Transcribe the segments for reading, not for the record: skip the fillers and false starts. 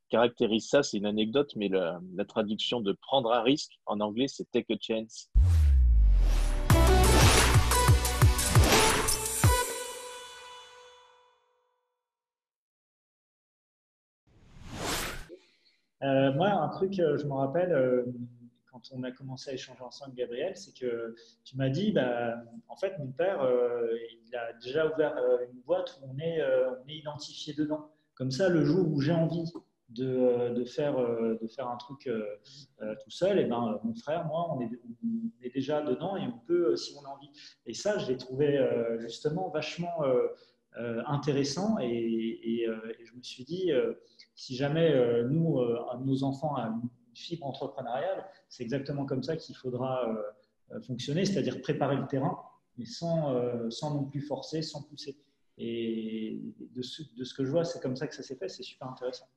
caractérise ça, c'est une anecdote, mais la traduction de prendre un risque en anglais, c'est take a chance. Moi, un truc, je me rappelle, quand on a commencé à échanger ensemble, Gabriel, c'est que tu m'as dit, bah, en fait, mon père, il a déjà ouvert une boîte où on est identifié dedans. Comme ça, le jour où j'ai envie de faire un truc tout seul, et ben, mon frère, moi, on est déjà dedans et on peut, si on a envie. Et ça, je l'ai trouvé justement vachement intéressant et je me suis dit, si jamais nous, nos enfants, ont une fibre entrepreneuriale, c'est exactement comme ça qu'il faudra fonctionner, c'est-à-dire préparer le terrain, mais sans non plus forcer, sans pousser. Et de ce que je vois, c'est comme ça que ça s'est fait, c'est super intéressant.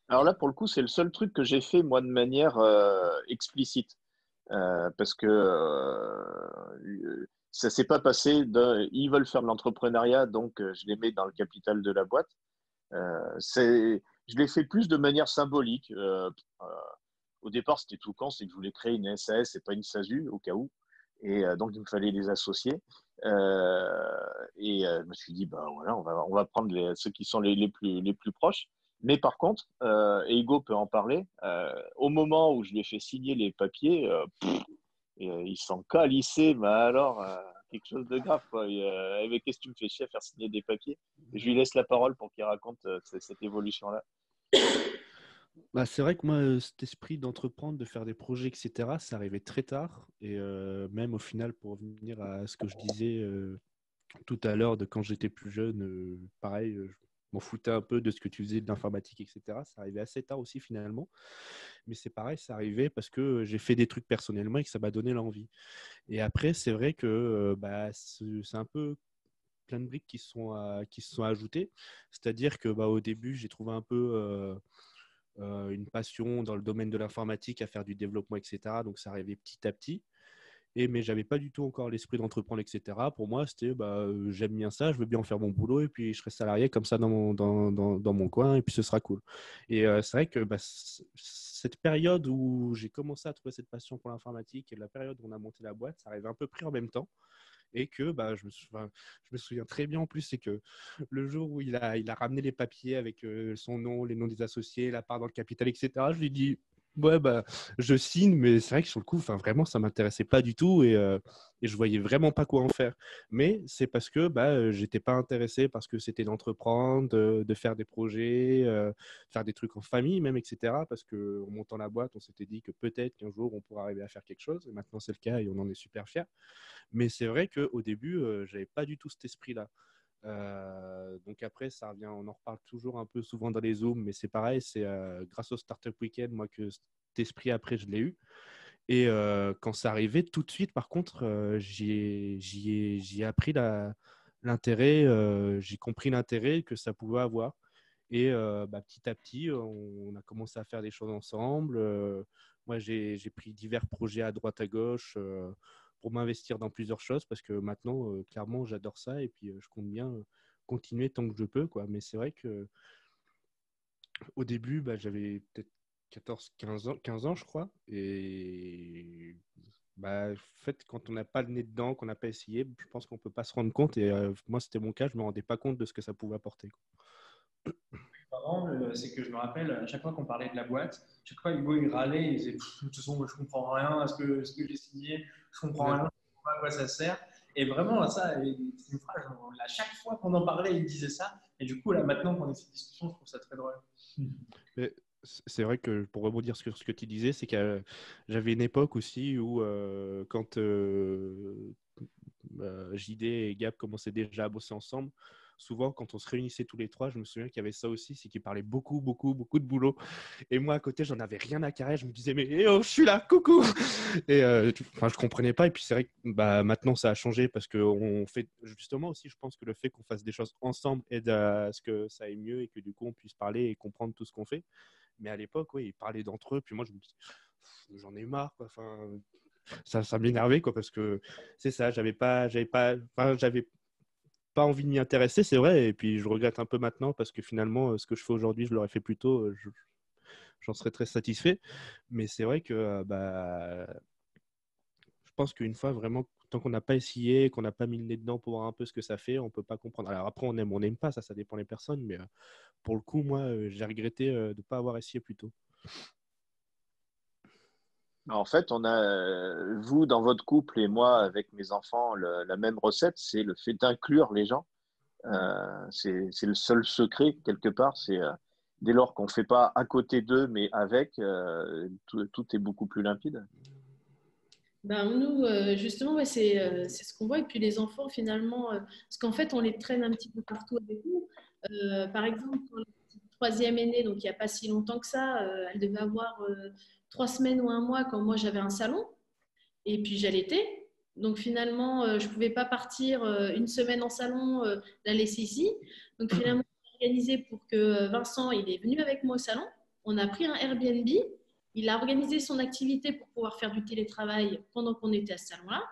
Alors là, pour le coup, c'est le seul truc que j'ai fait, moi, de manière explicite. Parce que ça s'est pas passé. Ils veulent faire de l'entrepreneuriat, donc je les mets dans le capital de la boîte. Je l'ai fait plus de manière symbolique. Au départ, c'était tout con, c'est que je voulais créer une SAS et pas une SASU, au cas où. Et donc, il me fallait des associés. Je me suis dit, bah voilà, on va prendre ceux qui sont les plus proches. Mais par contre, et Hugo peut en parler, au moment où je lui ai fait signer les papiers, ils sont calissés, mais alors, quelque chose de grave, quoi. Mais qu'est-ce que tu me fais chier à faire signer des papiers? Et je lui laisse la parole pour qu'il raconte cette évolution-là. Bah, c'est vrai que moi, cet esprit d'entreprendre, de faire des projets, etc., ça arrivait très tard. Et même au final, pour revenir à ce que je disais tout à l'heure de quand j'étais plus jeune, pareil, je m'en foutais un peu de ce que tu faisais de l'informatique, etc. Ça arrivait assez tard aussi finalement. Mais c'est pareil, ça arrivait parce que j'ai fait des trucs personnellement et que ça m'a donné l'envie. Et après, c'est vrai que bah, c'est un peu plein de briques qui se sont ajoutées. C'est-à-dire que bah, au début, j'ai trouvé un peu une passion dans le domaine de l'informatique à faire du développement, etc. Donc ça arrivait petit à petit. Mais j'avais pas du tout encore l'esprit d'entreprendre, etc. Pour moi, c'était bah, j'aime bien ça, je veux bien en faire mon boulot et puis je serai salarié comme ça dans mon coin et puis ce sera cool. Et c'est vrai que bah, cette période où j'ai commencé à trouver cette passion pour l'informatique et la période où on a monté la boîte, ça arrive un peu pris en même temps. Et que bah, je me souviens très bien en plus, c'est que le jour où il a ramené les papiers avec son nom, les noms des associés, la part dans le capital, etc., je lui ai dit, ouais, bah, je signe, mais c'est vrai que sur le coup, vraiment, ça ne m'intéressait pas du tout et je voyais vraiment pas quoi en faire. Mais c'est parce que bah, j'étais pas intéressé parce que c'était d'entreprendre, de faire des projets, faire des trucs en famille même, etc. Parce qu'en montant la boîte, on s'était dit que peut-être qu'un jour, on pourrait arriver à faire quelque chose. Et maintenant, c'est le cas et on en est super fiers. Mais c'est vrai qu'au début, je n'avais pas du tout cet esprit-là. Donc après, ça revient, on en reparle toujours un peu souvent dans les Zooms, mais c'est pareil, c'est grâce au Startup Weekend, moi, que cet esprit, après, je l'ai eu. Et quand ça arrivait, tout de suite, par contre, j'y ai appris l'intérêt, j'ai compris l'intérêt que ça pouvait avoir. Et bah, petit à petit, on a commencé à faire des choses ensemble. Moi, j'ai pris divers projets à droite, à gauche pour m'investir dans plusieurs choses parce que maintenant, clairement, j'adore ça et puis je compte bien continuer tant que je peux, quoi. Mais c'est vrai que au début, bah, j'avais peut-être 14, 15 ans, je crois. Et bah, en fait, quand on n'a pas le nez dedans, qu'on n'a pas essayé, je pense qu'on ne peut pas se rendre compte. Et moi, c'était mon cas, je ne me rendais pas compte de ce que ça pouvait apporter, quoi. Marrant, c'est que je me rappelle, à chaque fois qu'on parlait de la boîte, chaque fois Hugo il râlait, il disait de toute façon, moi, je comprends rien à ce que j'ai signé, je comprends Ouais. rien, je comprends pas à quoi ça sert. Et vraiment, ça, c'est une phrase, à chaque fois qu'on en parlait, il disait ça. Et du coup, là, maintenant qu'on a cette discussion, je trouve ça très drôle. Mais c'est vrai que pour rebondir sur ce que tu disais, c'est que j'avais une époque aussi où quand JD et Gab commençaient déjà à bosser ensemble, souvent quand on se réunissait tous les trois, je me souviens qu'il y avait ça aussi, c'est qu'ils parlaient beaucoup, beaucoup, beaucoup de boulot. Et moi à côté, j'en avais rien à carrer. Je me disais, mais oh, je suis là, coucou! Et enfin, je comprenais pas. Et puis c'est vrai que bah, maintenant ça a changé parce qu'on fait justement aussi, je pense que le fait qu'on fasse des choses ensemble aide à ce que ça aille mieux et que du coup on puisse parler et comprendre tout ce qu'on fait. Mais à l'époque, oui, ils parlaient d'entre eux. Puis moi, je me dis, j'en ai marre, quoi. Enfin, ça m'énervait, quoi, parce que c'est ça, j'avais pas, enfin, j'avais pas envie de m'y intéresser, c'est vrai. Et puis, je regrette un peu maintenant parce que finalement, ce que je fais aujourd'hui, je l'aurais fait plus tôt. J'en serais très satisfait. Mais c'est vrai que je pense qu'une fois, vraiment, tant qu'on n'a pas essayé, qu'on n'a pas mis le nez dedans pour voir un peu ce que ça fait, on ne peut pas comprendre. Alors après, on aime ou on n'aime pas, ça dépend des personnes. Mais pour le coup, moi, j'ai regretté de ne pas avoir essayé plus tôt. En fait, on a, vous, dans votre couple et moi, avec mes enfants, la même recette, c'est le fait d'inclure les gens. C'est le seul secret, quelque part. C'est dès lors qu'on ne fait pas à côté d'eux, mais avec, tout est beaucoup plus limpide. Ben, nous, justement, ouais, c'est ce qu'on voit. Et puis les enfants, finalement, parce qu'en fait, on les traîne un petit peu partout avec nous. Par exemple, quand la petite troisième est née, donc il n'y a pas si longtemps que ça, elle devait avoir 3 semaines ou un mois quand moi j'avais un salon. Et puis j'allaitais. Donc finalement, je ne pouvais pas partir une semaine en salon, la laisser ici. Donc finalement, j'ai organisé pour que Vincent, il est venu avec moi au salon. On a pris un Airbnb. Il a organisé son activité pour pouvoir faire du télétravail pendant qu'on était à ce salon-là.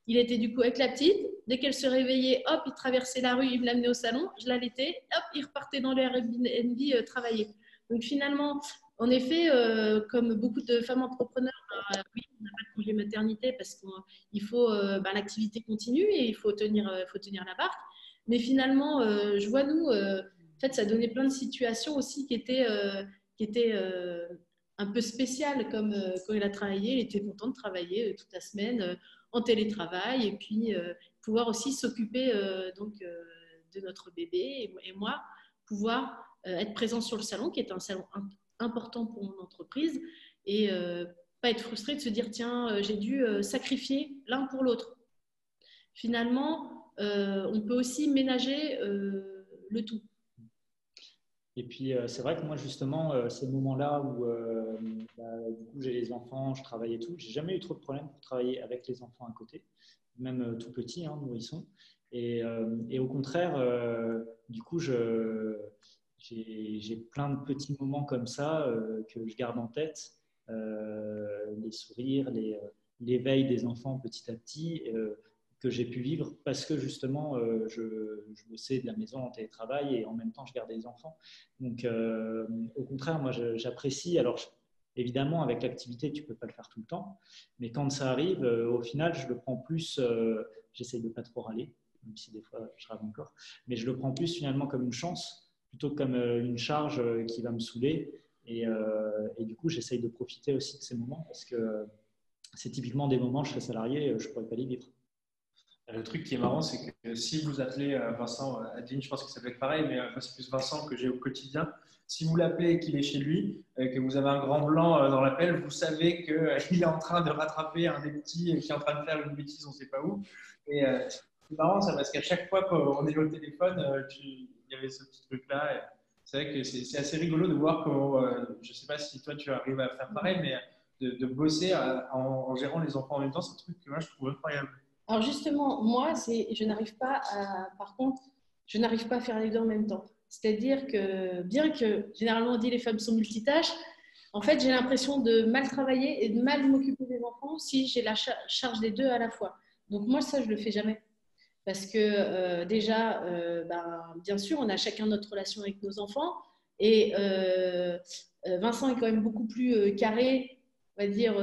Il était du coup avec la petite. Dès qu'elle se réveillait, hop, il traversait la rue, il me l'amenait au salon. Je l'allaitais. Hop, il repartait dans le Airbnb travailler. Donc finalement, en effet, comme beaucoup de femmes entrepreneurs, oui, on n'a pas de congé maternité parce qu'il faut l'activité continue et il faut tenir la barque. Mais finalement, je vois nous, en fait, ça donnait plein de situations aussi qui étaient un peu spéciales, comme quand il a travaillé, il était content de travailler toute la semaine en télétravail et puis pouvoir aussi s'occuper de notre bébé et moi, pouvoir être présent sur le salon, qui est un salon important pour mon entreprise et pas être frustré de se dire tiens, j'ai dû sacrifier l'un pour l'autre. Finalement, on peut aussi ménager le tout. Et puis, c'est vrai que moi, justement, ces moments-là où du coup, j'ai les enfants, je travaille et tout, j'ai jamais eu trop de problèmes pour travailler avec les enfants à côté, même tout petits, hein, nourrissons. Et au contraire, du coup, j'ai plein de petits moments comme ça que je garde en tête, les sourires, l'éveil des enfants petit à petit, que j'ai pu vivre parce que justement, je bossais de la maison en télétravail et en même temps, je gardais les enfants. Donc, au contraire, moi, j'apprécie. Alors, évidemment, avec l'activité, tu ne peux pas le faire tout le temps, mais quand ça arrive, au final, je le prends plus. J'essaye de ne pas trop râler, même si des fois, je râle encore, mais je le prends plus finalement comme une chance plutôt que comme une charge qui va me saouler. Et du coup, j'essaye de profiter aussi de ces moments parce que c'est typiquement des moments, je serais salarié, je ne pourrais pas les vivre. Le truc qui est marrant, c'est que si vous appelez Vincent, Adeline, je pense que ça peut être pareil, mais moi, c'est plus Vincent que j'ai au quotidien. Si vous l'appelez et qu'il est chez lui, que vous avez un grand blanc dans l'appel, vous savez qu'il est en train de rattraper un des petits qui est en train de faire une bêtise, on ne sait pas où. Et c'est marrant ça, parce qu'à chaque fois qu'on est au téléphone, il y avait ce petit truc-là. C'est vrai que c'est assez rigolo de voir comment, je ne sais pas si toi tu arrives à faire pareil, mais de bosser en gérant les enfants en même temps, c'est un truc que moi je trouve incroyable. Alors justement, moi, par contre, je n'arrive pas à faire les deux en même temps. C'est-à-dire que, bien que généralement on dit les femmes sont multitâches, en fait, j'ai l'impression de mal travailler et de mal m'occuper des enfants si j'ai la charge des deux à la fois. Donc moi, ça, je le fais jamais. Parce que déjà, bien sûr, on a chacun notre relation avec nos enfants. Et Vincent est quand même beaucoup plus carré, on va dire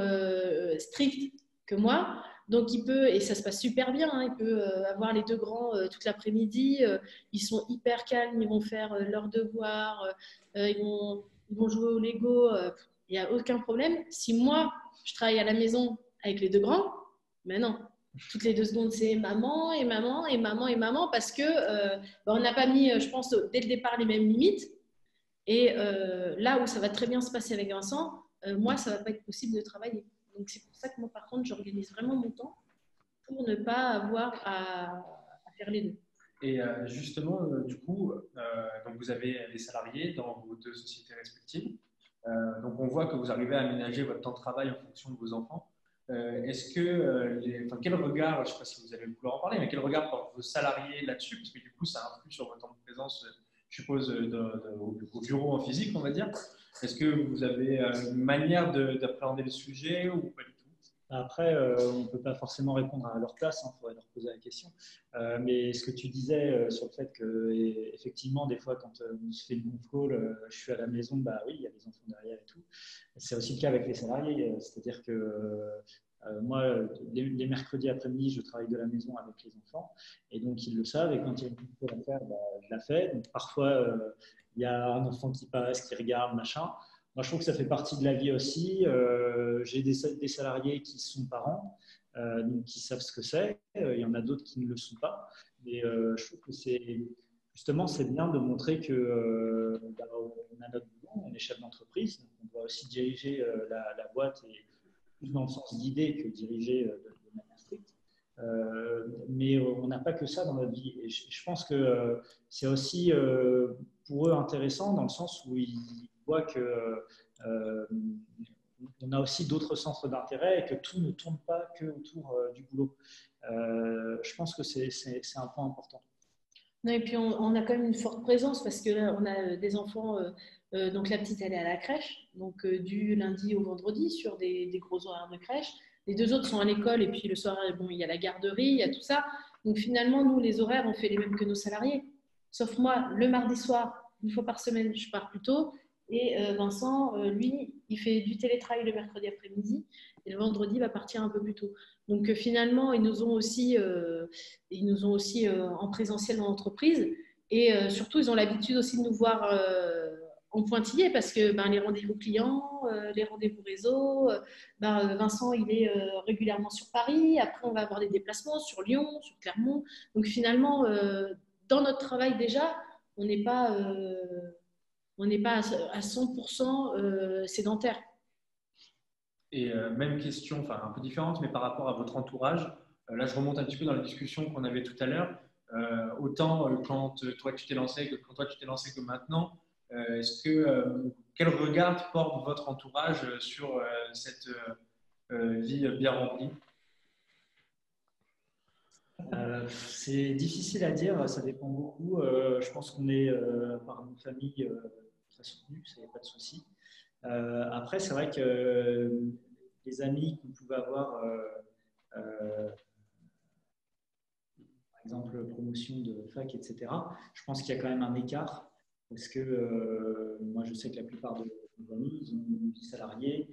strict que moi. Donc il peut, et ça se passe super bien, hein, il peut avoir les deux grands toute l'après-midi. Ils sont hyper calmes, ils vont faire leurs devoirs, ils vont jouer au Lego. Il n'y a aucun problème. Si moi, je travaille à la maison avec les deux grands, ben non, toutes les 2 secondes, c'est maman et maman et maman et maman parce que on n'a pas mis, je pense, dès le départ les mêmes limites. Et là où ça va très bien se passer avec Vincent, moi, ça ne va pas être possible de travailler. Donc, c'est pour ça que moi, par contre, j'organise vraiment mon temps pour ne pas avoir à faire les deux. Et justement, du coup, donc vous avez des salariés dans vos 2 sociétés respectives. Donc, on voit que vous arrivez à aménager votre temps de travail en fonction de vos enfants. Est-ce que, quel regard, je ne sais pas si vous allez vouloir en parler, mais quel regard portent vos salariés là-dessus? Parce que du coup, ça influe sur votre temps de présence, je suppose, au bureau en physique, on va dire. Est-ce que vous avez une manière d'appréhender le sujet ou pas du tout? Après, on ne peut pas forcément répondre à leur place, il faudrait leur poser la question. Mais ce que tu disais sur le fait que, effectivement, des fois, quand on se fait une conf call, je suis à la maison, bah oui, il y a les enfants derrière et tout. C'est aussi le cas avec les salariés. C'est-à-dire que moi, les mercredis après-midi, je travaille de la maison avec les enfants. Et donc, ils le savent. Et quand il y a une conf call à faire, bah, je la fais. Donc, parfois, il y a un enfant qui passe, qui regarde, machin. Moi, je trouve que ça fait partie de la vie aussi. J'ai des salariés qui sont parents, donc qui savent ce que c'est. Il y en a d'autres qui ne le sont pas. Mais je trouve que justement, c'est bien de montrer que on a notre boulot, on est chef d'entreprise, donc on doit aussi diriger la boîte et plus dans le sens d'idée que diriger de manière stricte. Mais on n'a pas que ça dans notre vie. Et je pense que c'est aussi pour eux intéressant dans le sens où ils voit que on a aussi d'autres centres d'intérêt et que tout ne tourne pas que autour du boulot. Je pense que c'est un point important. Non, et puis on a quand même une forte présence parce que là, on a des enfants, donc la petite elle est à la crèche, donc du lundi au vendredi sur des gros horaires de crèche. Les deux autres sont à l'école et puis le soir, bon, il y a la garderie, il y a tout ça. Donc finalement, nous, les horaires, on fait les mêmes que nos salariés. Sauf moi, le mardi soir, une fois par semaine, je pars plus tôt. Et Vincent, lui, il fait du télétravail le mercredi après-midi et le vendredi, il va partir un peu plus tôt. Donc finalement, ils nous ont aussi en présentiel dans l'entreprise et surtout, ils ont l'habitude aussi de nous voir en pointillé parce que les rendez-vous clients, les rendez-vous réseau, Vincent, il est régulièrement sur Paris. Après, on va avoir des déplacements sur Lyon, sur Clermont. Donc finalement, dans notre travail déjà, on n'est pas à 100% sédentaire. Et même question, enfin un peu différente, mais par rapport à votre entourage, là je remonte un petit peu dans la discussion qu'on avait tout à l'heure. Autant quand toi tu t'es lancé que maintenant, quel regard porte votre entourage sur cette vie bien remplie? C'est difficile à dire, ça dépend beaucoup. Je pense qu'on est par une famille très soutenue, ça n'y a pas de souci. Après, c'est vrai que les amis qu'on pouvait avoir, par exemple, promotion de fac, etc., je pense qu'il y a quand même un écart parce que moi, je sais que la plupart de mes amis, ils ont une vie salariée,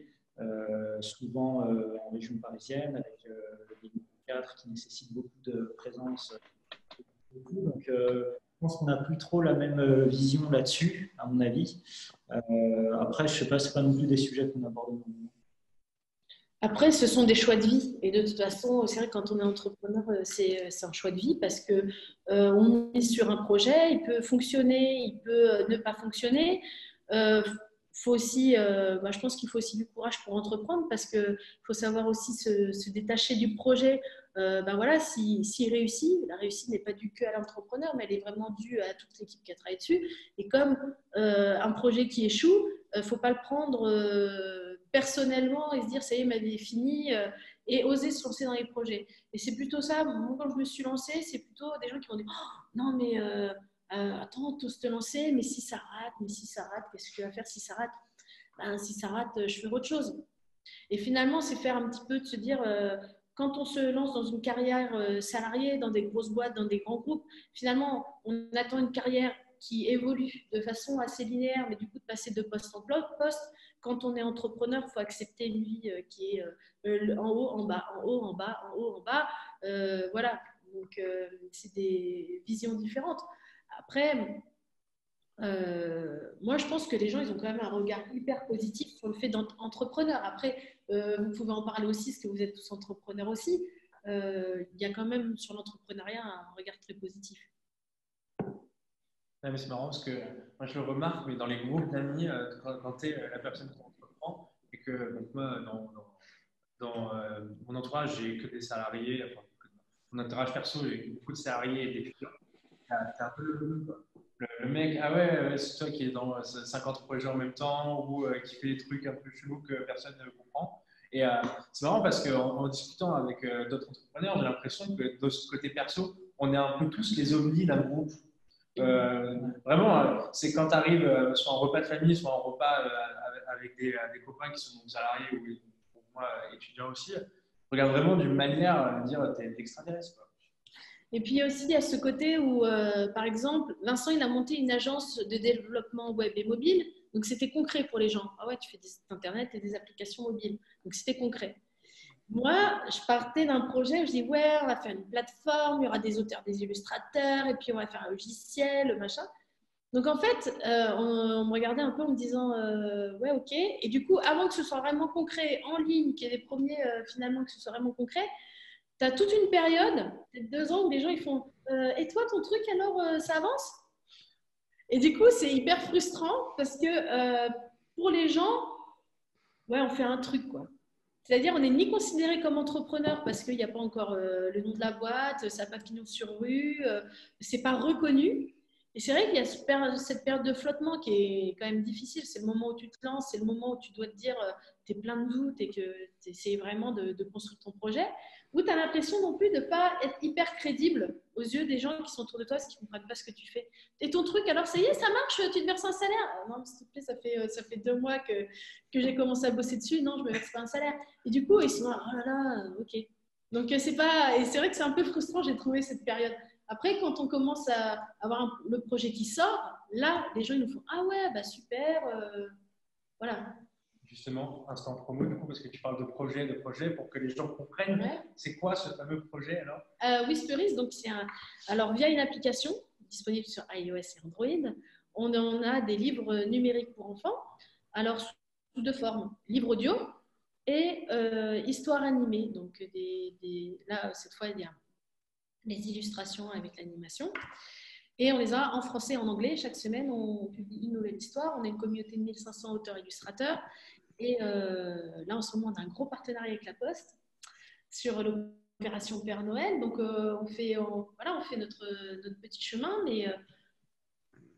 souvent en région parisienne, avec des cadres qui nécessitent beaucoup de présence. Donc, je pense qu'on n'a plus trop la même vision là-dessus, à mon avis. Après, je ne sais pas, ce n'est pas non plus des sujets qu'on aborde maintenant. Après, ce sont des choix de vie. Et de toute façon, c'est vrai que quand on est entrepreneur, c'est un choix de vie parce que on est sur un projet, il peut fonctionner, il peut ne pas fonctionner. Faut aussi, je pense qu'il faut aussi du courage pour entreprendre parce qu'il faut savoir aussi se détacher du projet. S'il réussit, la réussite n'est pas due que à l'entrepreneur, mais elle est vraiment due à toute l'équipe qui a travaillé dessus. Et comme un projet qui échoue, il ne faut pas le prendre personnellement et se dire ça y est, ma vie est finie et oser se lancer dans les projets. Et c'est plutôt ça, moi quand je me suis lancée, c'est plutôt des gens qui m'ont dit oh, non mais attends, t'oses te lancer, mais si ça rate, qu'est-ce que tu vas faire si ça rate? Si ça rate, je fais autre chose. Et finalement, c'est faire un petit peu de se dire quand on se lance dans une carrière salariée, dans des grosses boîtes, dans des grands groupes, finalement, on attend une carrière qui évolue de façon assez linéaire, mais du coup, de passer de poste en poste. Quand on est entrepreneur, il faut accepter une vie qui est en haut, en bas, en haut, en bas, en haut, en bas. Voilà. Donc, c'est des visions différentes. Après, moi, je pense que les gens, ils ont quand même un regard hyper positif sur le fait d'être entrepreneur. Après, vous pouvez en parler aussi, parce que vous êtes tous entrepreneurs aussi. Il y a quand même sur l'entrepreneuriat un regard très positif. Ouais, mais c'est marrant parce que moi je le remarque, mais dans les groupes d'amis, quand tu es la personne qui entreprend, et que donc moi, dans mon entourage, j'ai que des salariés, enfin, mon entourage perso, j'ai beaucoup de salariés et d'étudiants. C'est un peu le mec, ah ouais, c'est toi qui est dans 50 projets en même temps ou qui fait des trucs un peu chelous que personne ne comprend. Et c'est marrant parce qu'en discutant avec d'autres entrepreneurs, j'ai l'impression que de ce côté perso, on est un peu tous les ovnis d'un groupe. Vraiment, c'est quand tu arrives soit en repas de famille, soit en repas avec des copains qui sont salariés ou pour moi étudiants aussi. regarde vraiment d'une manière de dire t'es extraterrestre, quoi. Et puis aussi, il y a ce côté où, par exemple, Vincent, il a monté une agence de développement web et mobile. Donc, c'était concret pour les gens. Ah ouais, tu fais des sites internet et des applications mobiles. Donc, c'était concret. Moi, je partais d'un projet où je dis, ouais, on va faire une plateforme, il y aura des auteurs, des illustrateurs, et puis on va faire un logiciel, machin. Donc, en fait, on me regardait un peu en me disant, ouais, ok. Et du coup, avant que ce soit vraiment concret, en ligne, qu'il y ait des premiers, finalement, que ce soit vraiment concret, tu as toute une période, peut-être 2 ans, où les gens ils font et toi, ton truc, alors, ça avance? Et du coup, c'est hyper frustrant parce que pour les gens, ouais, on fait un truc, quoi. C'est-à-dire, on n'est ni considéré comme entrepreneur parce qu'il n'y a pas encore le nom de la boîte, ça n'a pas pignon sur rue, c'est pas reconnu. Et c'est vrai qu'il y a cette période de flottement qui est quand même difficile. C'est le moment où tu te lances, c'est le moment où tu dois te dire tu es plein de doutes et que tu essaies vraiment de construire ton projet. Où tu as l'impression non plus de ne pas être hyper crédible aux yeux des gens qui sont autour de toi parce qu'ils ne comprennent pas ce que tu fais. Et ton truc, alors ça y est, ça marche, tu te verses un salaire? Non, s'il te plaît, ça fait 2 mois que j'ai commencé à bosser dessus. Non, je ne me verse pas un salaire. Et du coup, ils sont là, oh là là, ok. Donc, c'est pas. Et c'est vrai que c'est un peu frustrant, j'ai trouvé cette période. Après, quand on commence à avoir le projet qui sort, là, les gens ils nous font ah ouais, bah super, voilà. Justement, instant promo, du coup, parce que tu parles de projet, pour que les gens comprennent. Ouais. C'est quoi ce fameux projet alors? Whisperis, donc alors via une application disponible sur iOS et Android, on a des livres numériques pour enfants. Alors sous 2 formes, livre audio et histoire animée. Donc là, cette fois, il y a les illustrations avec l'animation. Et on les a en français et en anglais. Chaque semaine, on publie une nouvelle histoire. On a une communauté de 1500 auteurs-illustrateurs. Et là, en ce moment, on a un gros partenariat avec La Poste sur l'opération Père Noël. Donc, on fait notre petit chemin. Mais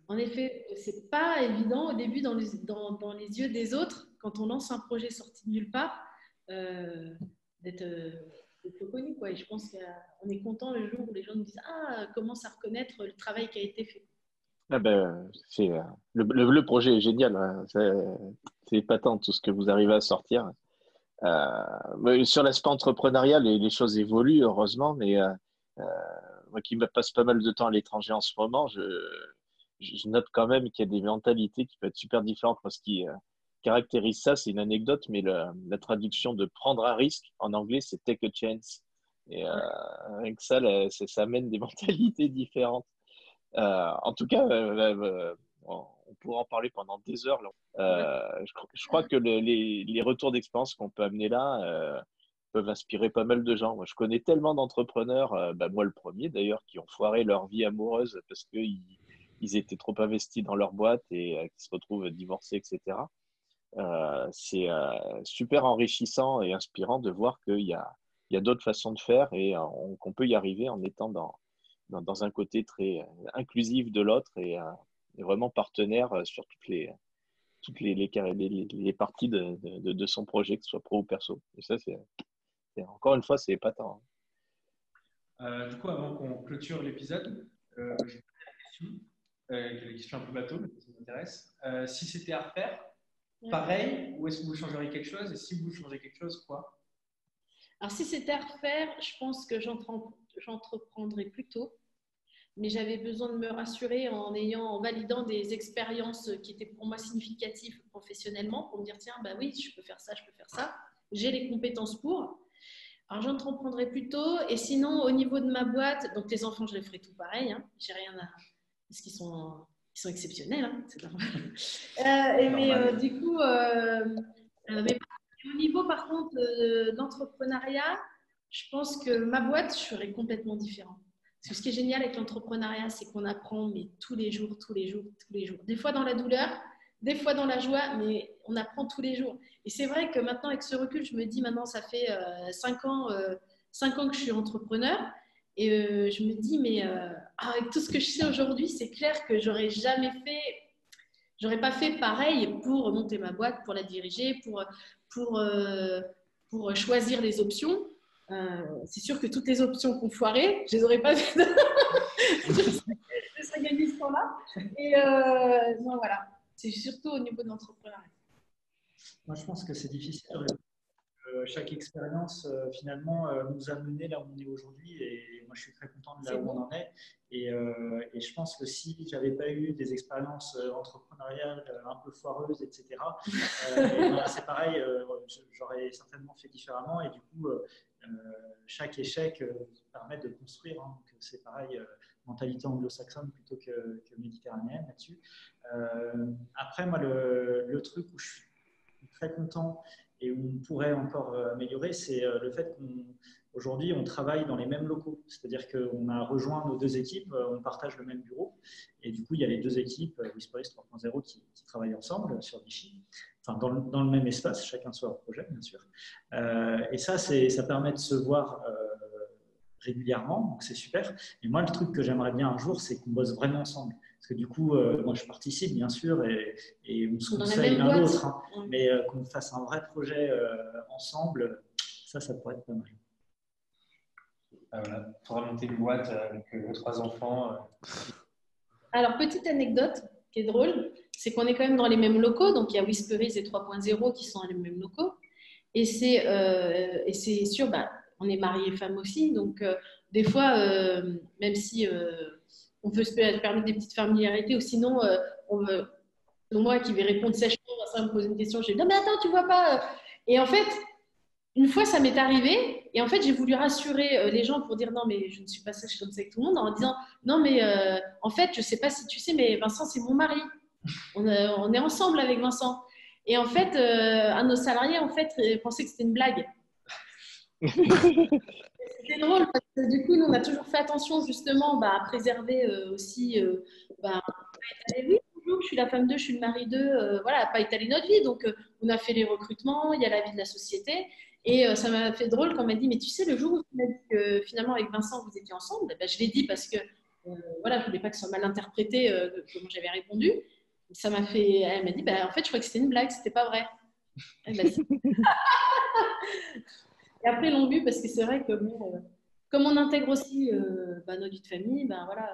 en effet, c'est pas évident au début dans les yeux des autres, quand on lance un projet sorti de nulle part, d'être reconnu, quoi. Et je pense qu'on est content le jour où les gens nous disent ah, commence à reconnaître le travail qui a été fait. Ah ben, le projet est génial, hein. C'est épatant tout ce que vous arrivez à sortir. Mais sur l'aspect entrepreneurial, les choses évoluent, heureusement, mais moi qui me passe pas mal de temps à l'étranger en ce moment, je note quand même qu'il y a des mentalités qui peuvent être super différentes. Moi, ce qui caractérise ça, c'est une anecdote, mais la traduction de prendre un risque en anglais, c'est take a chance. Et avec ça, ça amène des mentalités différentes. En tout cas, on pourra en parler pendant des heures, là. Je crois que les retours d'expérience qu'on peut amener là peuvent inspirer pas mal de gens. Moi, je connais tellement d'entrepreneurs, moi le premier d'ailleurs, qui ont foiré leur vie amoureuse parce qu'ils étaient trop investis dans leur boîte et qui se retrouvent divorcés, etc. C'est super enrichissant et inspirant de voir qu'il y a d'autres façons de faire et qu'on peut y arriver en étant dans un côté très inclusif de l'autre et vraiment partenaire sur les parties de son projet, que ce soit pro ou perso. Et ça, encore une fois, c'est épatant. Du coup, avant qu'on clôture l'épisode, j'ai une question un peu bateau, mais ça m'intéresse. Si c'était à refaire, pareil, ou est-ce que vous changeriez quelque chose? Et si vous changez quelque chose, quoi? Alors, si c'était à refaire, je pense que j'entreprendrais plus tôt. Mais j'avais besoin de me rassurer en validant des expériences qui étaient pour moi significatives professionnellement, pour me dire, tiens, bah oui, je peux faire ça, j'ai les compétences pour. Alors, j'entreprendrai plus tôt. Et sinon, au niveau de ma boîte, donc les enfants, je les ferai tout pareil, hein, j'ai rien à... Parce qu'ils sont exceptionnels, hein, c'est normal. Du coup, mais au niveau, par contre, d'entrepreneuriat, je pense que ma boîte, je ferai complètement différent. Parce que ce qui est génial avec l'entrepreneuriat, c'est qu'on apprend mais tous les jours. Des fois dans la douleur, des fois dans la joie, mais on apprend tous les jours. Et c'est vrai que maintenant, avec ce recul, je me dis maintenant, ça fait 5 ans que je suis entrepreneur. Et je me dis, mais avec tout ce que je sais aujourd'hui, c'est clair que j'aurais pas fait pareil pour monter ma boîte, pour la diriger, pour choisir les options. C'est sûr que toutes les options qu'on foirait, je les aurais pas fait. Je serais gagné ce temps-là. Et non, voilà. C'est surtout au niveau de l'entrepreneuriat. Moi, je pense que c'est difficile. chaque expérience, finalement, nous a mené là où on est aujourd'hui. Et moi, je suis très content de là où on en est. Et je pense que si je n'avais pas eu des expériences entrepreneuriales un peu foireuses, etc., c'est pareil, j'aurais certainement fait différemment. Et du coup, chaque échec permet de construire. Hein. Donc, c'est pareil, mentalité anglo-saxonne plutôt que méditerranéenne là-dessus. Après, moi, le truc où je suis très content et où on pourrait encore améliorer, c'est le fait qu'aujourd'hui, on travaille dans les mêmes locaux. C'est-à-dire qu'on a rejoint nos deux équipes, on partage le même bureau. Et du coup, il y a les deux équipes, Whisperis 3.0, qui travaillent ensemble sur Vichy, enfin, dans le même espace, chacun sur leur projet, bien sûr. Et ça permet de se voir régulièrement, donc c'est super. Et moi, le truc que j'aimerais bien un jour, c'est qu'on bosse vraiment ensemble. Parce que du coup, moi, je participe, bien sûr, et on se conseille l'un l'autre, hein, mais qu'on fasse un vrai projet ensemble, ça pourrait être pas mal. Voilà, il faudra monter une boîte avec 3 enfants. Alors, petite anecdote qui est drôle, c'est qu'on est quand même dans les mêmes locaux. Donc, il y a Whisperis et 3.0 qui sont dans les mêmes locaux. Et c'est sûr, on est mariés femmes aussi. Donc, des fois, même si on veut se permettre des petites familiarités, ou sinon, moi qui vais répondre sèchement, ça me pose une question, je vais dire, non, mais attends, tu vois pas. Et en fait, une fois, ça m'est arrivé, et en fait, j'ai voulu rassurer les gens pour dire non, mais je ne suis pas sèche comme ça avec tout le monde, en disant non, mais en fait, je ne sais pas si tu sais, mais Vincent, c'est mon mari. On est ensemble avec Vincent. Et en fait, un de nos salariés, en fait, pensait que c'était une blague. C'était drôle parce que du coup, nous, on a toujours fait attention justement à préserver aussi, oui, bonjour, je suis la femme d'eux, je suis le mari d'eux, voilà, pas étaler notre vie. Donc, on a fait les recrutements, il y a la vie de la société. Et ça m'a fait drôle quand on m'a dit, mais tu sais, le jour où tu m'as dit que finalement, avec Vincent, vous étiez ensemble, je l'ai dit parce que voilà, je ne voulais pas que ce soit mal interprété comment j'avais répondu. Ça m'a fait, elle m'a dit, en fait, je crois que c'était une blague, c'était pas vrai. Et après, ils l'ont vu parce que c'est vrai que bon, comme on intègre aussi notre vie de famille, voilà,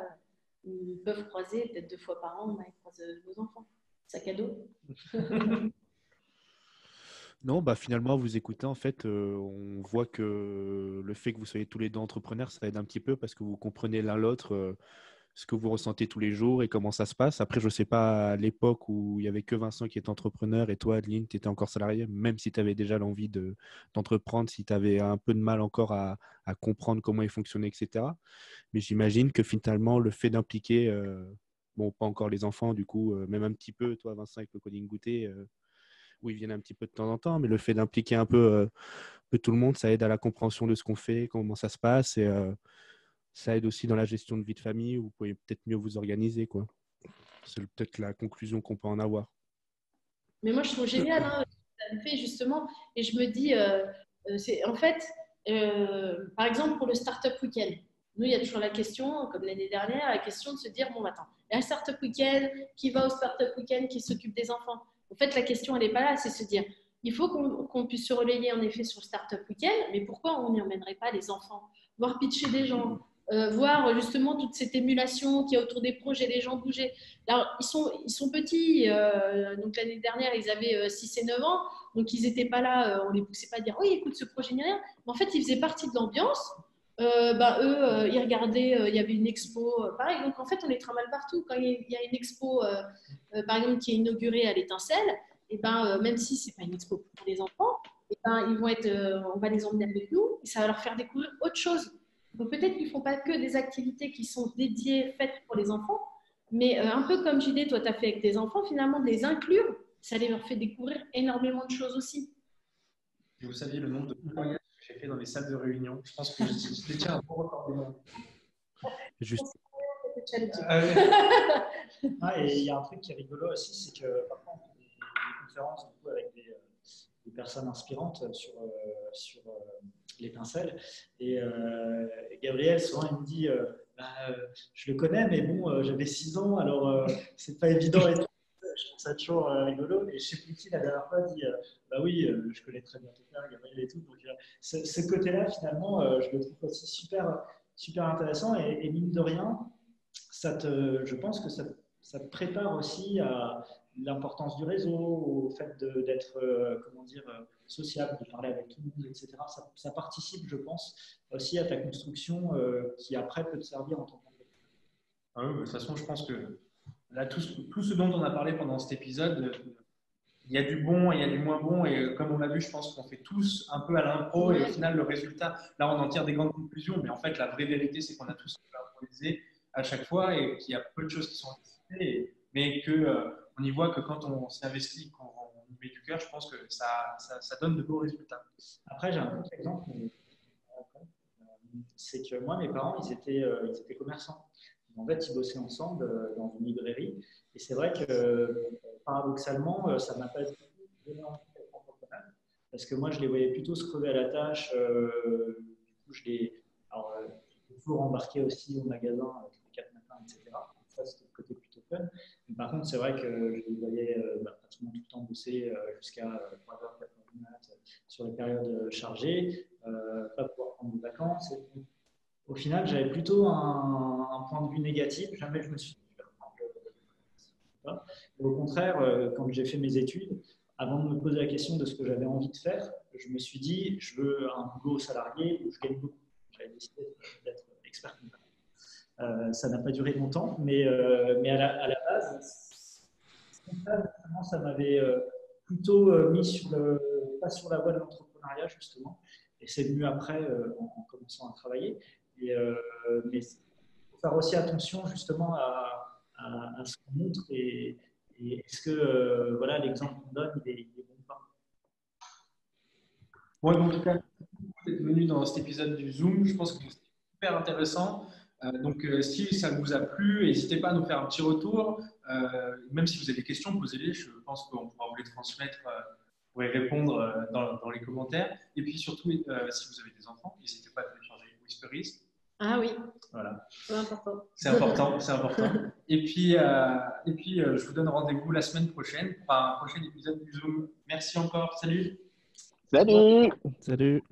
ils peuvent croiser peut-être 2 fois par an, ils croisent nos enfants. Sac à dos. Non, finalement, vous écoutez, en fait, on voit que le fait que vous soyez tous les deux entrepreneurs, ça aide un petit peu parce que vous comprenez l'un l'autre ce que vous ressentez tous les jours et comment ça se passe. Après, je ne sais pas, à l'époque où il n'y avait que Vincent qui était entrepreneur et toi, Adeline, tu étais encore salarié, même si tu avais déjà l'envie d'entreprendre, si tu avais un peu de mal encore à comprendre comment il fonctionnait, etc. Mais j'imagine que finalement, le fait d'impliquer, bon, pas encore les enfants, du coup, même un petit peu, toi, Vincent, avec le coding goûter, où ils viennent un petit peu de temps en temps, mais le fait d'impliquer un peu tout le monde, ça aide à la compréhension de ce qu'on fait, comment ça se passe, et ça aide aussi dans la gestion de vie de famille, où vous pouvez peut-être mieux vous organiser, quoi. C'est peut-être la conclusion qu'on peut en avoir. Mais moi, je trouve génial, hein, ça me fait justement, et je me dis, en fait, par exemple, pour le Startup Weekend, nous, il y a toujours la question, comme l'année dernière, la question de se dire, bon, attends, il y a un Startup Weekend, qui va au Startup Weekend, qui s'occupe des enfants. En fait, la question, elle n'est pas là, c'est se dire, il faut qu'on puisse se relayer en effet sur le Startup Weekend, mais pourquoi on n'y emmènerait pas les enfants? Voir pitcher des gens, voir justement toute cette émulation qu'il y a autour des projets, les gens bouger. Alors, ils sont petits, donc l'année dernière, ils avaient 6 et 9 ans, donc ils n'étaient pas là, on ne les poussait pas à dire « Oui, écoute, ce projet n'est rien ». Mais en fait, ils faisaient partie de l'ambiance. Eux, ils regardaient, il y avait une expo, pareil. Donc, en fait, on les trimballe partout. Quand il y a une expo, par exemple, qui est inaugurée à l'Étincelle, et même si ce n'est pas une expo pour les enfants, ils vont être, on va les emmener avec nous et ça va leur faire découvrir autre chose. Donc, peut-être qu'ils ne font pas que des activités qui sont dédiées, faites pour les enfants, mais un peu comme JD, toi, tu as fait avec tes enfants, finalement, de les inclure, ça leur fait découvrir énormément de choses aussi. Et vous saviez le nombre de voyages que j'ai fait dans les salles de réunion. Je pense que je détiens un bon record du monde. Juste... Et il y a un truc qui est rigolo aussi, c'est que parfois on fait des conférences avec des personnes inspirantes sur l'étincelle. Et Gabriel, souvent, il me dit je le connais, mais bon, j'avais 6 ans, alors c'est pas évident. Et tout. Je trouve ça toujours rigolo. Et je sais plus qui la dernière fois dit oui, je connais très bien ton père, Gabriel et tout. Donc, ce côté-là, finalement, je le trouve aussi super, super intéressant. Et mine de rien, je pense que ça te prépare aussi à l'importance du réseau, au fait d'être, comment dire, sociable, de parler avec tout le monde, etc. Ça participe, je pense, aussi à ta construction qui après peut te servir en tant qu'entrepreneur. Ah oui, de toute façon, je pense que là, tout ce dont on a parlé pendant cet épisode, il y a du bon et il y a du moins bon. Et comme on l'a vu, je pense qu'on fait tous un peu à l'impro. Et au final, le résultat, là, on en tire des grandes conclusions. Mais en fait, la vraie vérité, c'est qu'on a tous un peu improvisé à chaque fois et qu'il y a peu de choses qui sont anticipées. Mais qu'on y voit que quand on s'investit, qu'on y met du cœur, je pense que ça donne de beaux résultats. Après, j'ai un autre exemple. C'est que moi, mes parents, ils étaient commerçants. En fait, ils bossaient ensemble dans une librairie. Et c'est vrai que, paradoxalement, ça m'a pas donné envie d'être entrepreneur. Parce que moi, je les voyais plutôt se crever à la tâche. Du coup, j'étais toujours embarqué aussi au magasin tous les 4 matins, etc. Ça, c'était le côté plutôt fun. Mais par contre, c'est vrai que je les voyais pratiquement tout le temps bosser jusqu'à 3h, 4h du mat sur les périodes chargées, pas pouvoir prendre des vacances. Et au final, j'avais plutôt un point de vue négatif. Jamais je me suis dit, je vais reprendre le. Et au contraire, quand j'ai fait mes études, avant de me poser la question de ce que j'avais envie de faire, je me suis dit, je veux un boulot salarié où je gagne beaucoup. J'avais décidé d'être expert comptable. Ça n'a pas duré longtemps, mais à la base, ça m'avait plutôt mis pas sur la voie de l'entrepreneuriat, justement. Et c'est venu après en commençant à travailler. Mais il faut faire aussi attention justement à ce qu'on montre et est-ce que voilà, l'exemple qu'on donne, il est bon ou pas. Ouais, en tout cas, vous êtes venu dans cet épisode du Zoom. Je pense que c'est super intéressant. Donc, si ça vous a plu, n'hésitez pas à nous faire un petit retour. Même si vous avez des questions, posez-les. Je pense qu'on pourra vous les transmettre. Vous pourrez répondre dans les commentaires. Et puis surtout, si vous avez des enfants, n'hésitez pas à télécharger Whisperis. Ah oui, voilà. C'est important. C'est important, c'est important. Et puis, je vous donne rendez-vous la semaine prochaine pour un prochain épisode du Zoom. Merci encore. Salut. Salut. Salut.